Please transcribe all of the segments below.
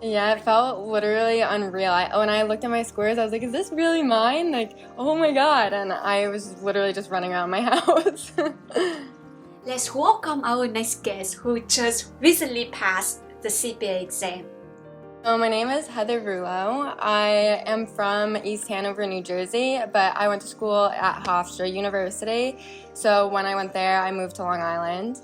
Yeah, it felt literally unreal. When I looked at my scores, I was like, is this really mine? Like, oh my God. And I was literally just running around my house. Let's welcome our next guest who just recently passed the CPA exam. So my name is Heather Rullo. I am from East Hanover, New Jersey, but I went to school at Hofstra University. So when I went there, I moved to Long Island.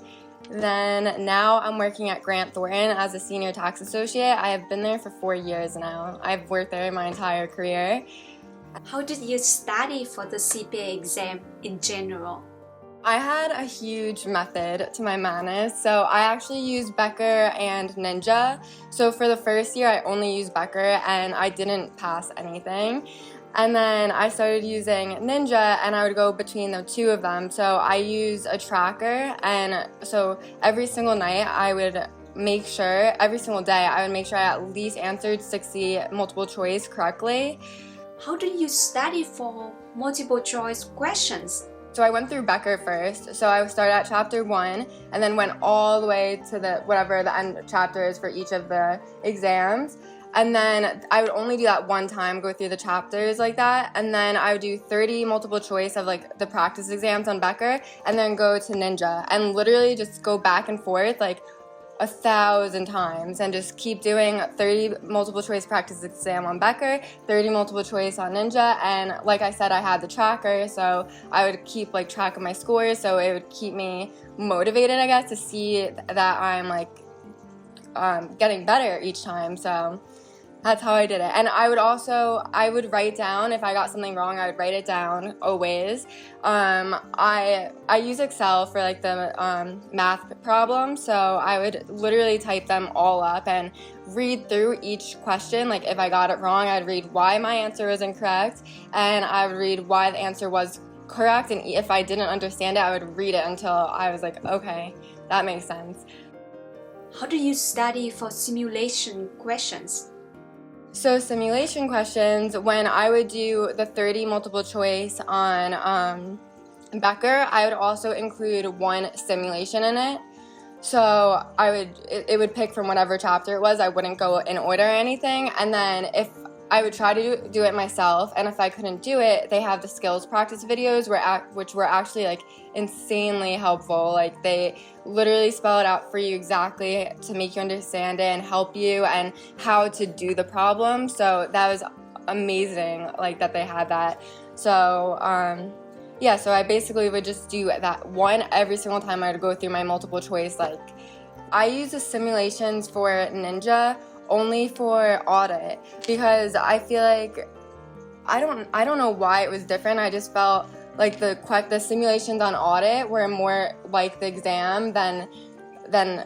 Then now I'm working at Grant Thornton as a senior tax associate. I have been there for 4 years now. I've worked there my entire career. How did you study for the CPA exam in general? I had a huge method to my madness. So I actually used Becker and Ninja. So for the first year, I only used Becker and I didn't pass anything. And then I started using Ninja and I would go between the two of them. So I use a tracker, and so every single night I would make sure, every single day I would make sure I at least answered 60 multiple choice correctly. How did you study for multiple choice questions? So I went through Becker first. So I started at chapter 1 and then went all the way to whatever the end chapter is for each of the exams. And then I would only do that one time, go through the chapters like that. And then I would do 30 multiple choice of like the practice exams on Becker and then go to Ninja and literally just go back and forth like 1,000 times and just keep doing 30 multiple choice practice exam on Becker, 30 multiple choice on Ninja. And like I said, I had the tracker, so I would keep like track of my scores, so it would keep me motivated, I guess, to see that I'm like getting better each time. So that's how I did it. And I would write down, if I got something wrong, I would write it down always. I use Excel for like the math problems, so I would literally type them all up and read through each question. Like if I got it wrong, I'd read why my answer was incorrect, and I would read why the answer was correct, and if I didn't understand it, I would read it until I was like, okay, that makes sense. How do you study for simulation questions? So simulation questions, when I would do the 30 multiple choice on Becker, I would also include one simulation in it. So it would pick from whatever chapter it was. I wouldn't go in order or anything. And then if I would try to do it myself, and if I couldn't do it, they have the skills practice videos which were actually like insanely helpful. Like they literally spell it out for you exactly to make you understand it and help you and how to do the problem. So that was amazing, like that they had that. So yeah, so I basically would just do that one every single time I would go through my multiple choice. Like I use the simulations for Ninja only for audit because I feel like I don't know why it was different. I just felt like the simulations on audit were more like the exam than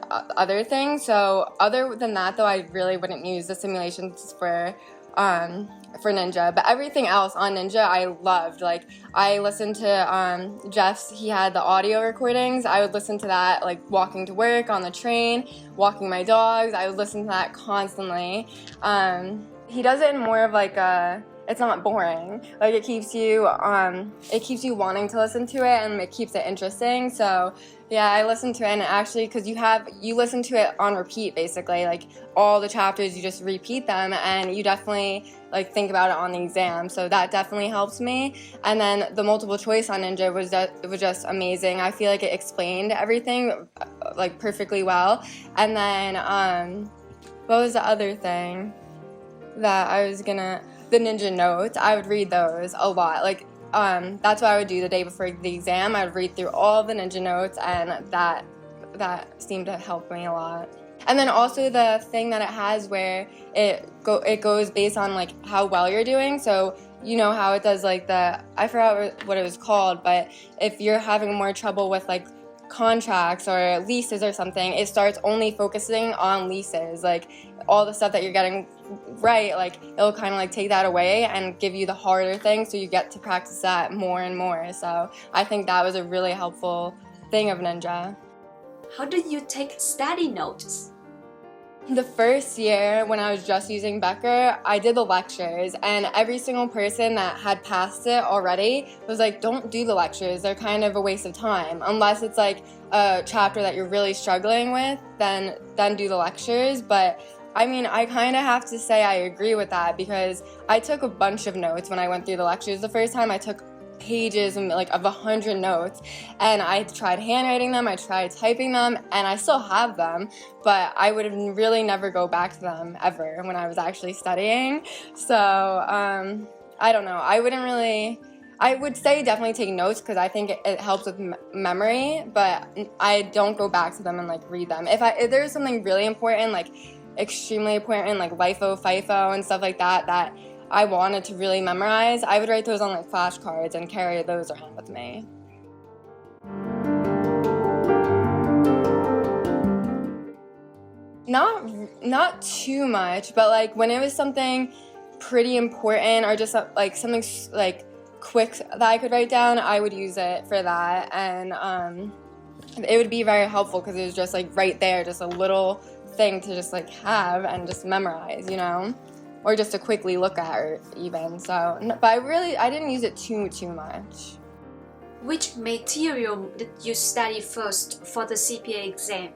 other things. So other than that, though, I really wouldn't use the simulations for Ninja. But everything else on Ninja I loved. Like I listened to Jeff's, he had the audio recordings. I would listen to that like walking to work, on the train, walking my dogs. I would listen to that constantly. He does it in more of like it's not boring. Like it keeps you wanting to listen to it, and it keeps it interesting. So yeah, I listened to it, and actually, because you listen to it on repeat basically, like all the chapters, you just repeat them, and you definitely like think about it on the exam. So that definitely helps me. And then the multiple choice on Ninja was just amazing. I feel like it explained everything like perfectly well. And then what was the other thing that I was gonna? The Ninja notes, I would read those a lot. Like that's what I would do the day before the exam. I would read through all the Ninja notes, and that seemed to help me a lot. And then also the thing that it has where it goes based on like how well you're doing. So you know how it does like I forgot what it was called, but if you're having more trouble with like contracts or leases or something, it starts only focusing on leases. Like all the stuff that you're getting right, like it'll kind of like take that away and give you the harder thing, so you get to practice that more and more. So I think that was a really helpful thing of Ninja. How did you take study notes? The first year when I was just using Becker, I did the lectures, and every single person that had passed it already was like, don't do the lectures, they're kind of a waste of time. Unless it's like a chapter that you're really struggling with, then do the lectures. But I mean, I kind of have to say I agree with that because I took a bunch of notes when I went through the lectures. The first time I took pages and like of 100 notes, and I tried handwriting them, I tried typing them, and I still have them, but I would really never go back to them ever when I was actually studying. So I don't know. I would say definitely take notes because I think it helps with memory, but I don't go back to them and like read them. If there's something really important, like extremely important, like LIFO, FIFO, and stuff like that, that I wanted to really memorize, I would write those on like flashcards and carry those around with me. Not too much, but like when it was something pretty important or just like something like quick that I could write down, I would use it for that, and it would be very helpful because it was just like right there, just a little thing to just like have and just memorize, you know, or just to quickly look at or even. So, but I didn't use it too much. Which material did you study first for the CPA exam?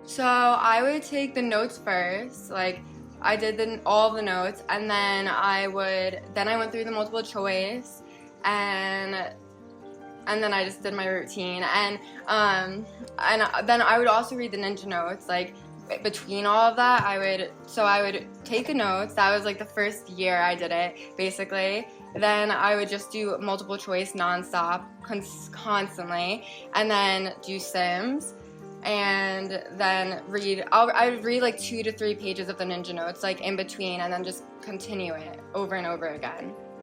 So I would take the notes first, like I did all the notes, and then I went through the multiple choice, and then I just did my routine, and then I would also read the ninja notes, like between all of that. I would take the notes. That was like the first year I did it, basically. Then I would just do multiple choice nonstop, constantly, and then do sims. And then I would read like 2 to 3 pages of the ninja notes like in between, and then just continue it over and over again.